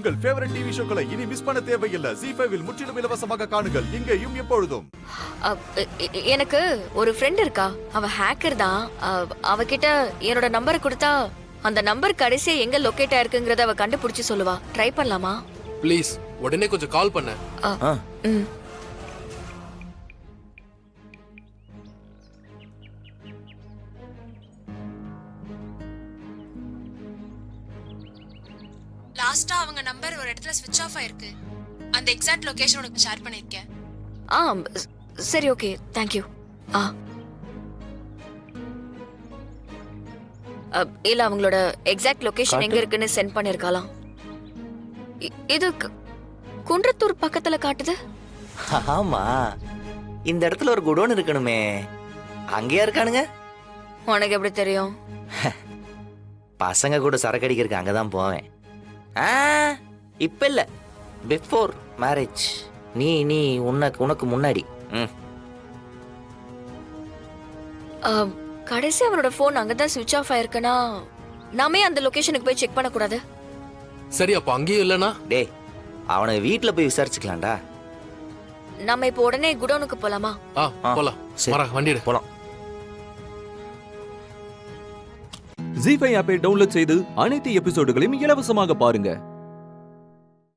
உங்கள் favourite TV ஷோக்களை இனி miss பண்ண தேவையில்லை. ஜீ5 இல் முற்றிலும் இலவசமாக காணுங்கள். இங்கேயும் எப்பொழுதும். எனக்கு ஒரு ஃப்ரெண்ட் இருக்கா. அவ ஹேக்கர் தான். அவகிட்ட என்னோட நம்பரை கொடுத்தா அந்த நம்பர் கடைசியா எங்க லொகேட் ஆயிருக்குங்கறத அவ கண்டுபிடிச்சு சொல்லுவா. ட்ரை பண்ணலாமா? ப்ளீஸ் உடனே கொஞ்சம் கால் பண்ண. லாஸ்டா அவங்க நம்பர் ஒரு இடத்துல ஸ்விட்ச் ஆஃப் ஆயிருக்கு. அந்த எக்ஸாக்ட் லொகேஷன் உனக்கு ஷேர் பண்ணிருக்கேன். சரி, ஓகே, தேங்க் யூ. இல்ல அவங்களோட எக்ஸாக்ட் லொகேஷன் எங்க இருக்குன்னு சென்ட் பண்ணிருக்கலாம். இது குன்றத்தூர் பக்கத்துல காட்டுது. ஆமா, இந்த இடத்துல ஒரு குடோன் இருக்கணுமே, அங்கேயா இருக்கானுங்க? உனக்கு எப்படி தெரியும்? பசங்க கூட சரக்கு அடிக்கிறதுக்கு அங்கதான் போவேன். இப்ப இல்ல, பிஃபோர் மேரேஜ். நீ உனக்கு முன்னாடி. கடைசி அவனோட போன் அங்கதான் ஸ்விட்ச் ஆஃப் ஆயிருக்குன்னா நாமே அந்த லொகேஷனுக்கு போய் செக் பண்ண கூடாது? சரி, அப்ப அங்கேயும் இல்லனா டேய், அவனை வீட்ல போய் விசாரிச்சுக்கலாம்டா. நாம இப்போ உடனே குடோனுக்கு போலாமா? போலாம். வண்டி எடு, போலாம். ஜீ5 ஆப்பை டவுன்லோட் செய்து அனைத்து எபிசோடுகளையும் இலவசமாக பாருங்க.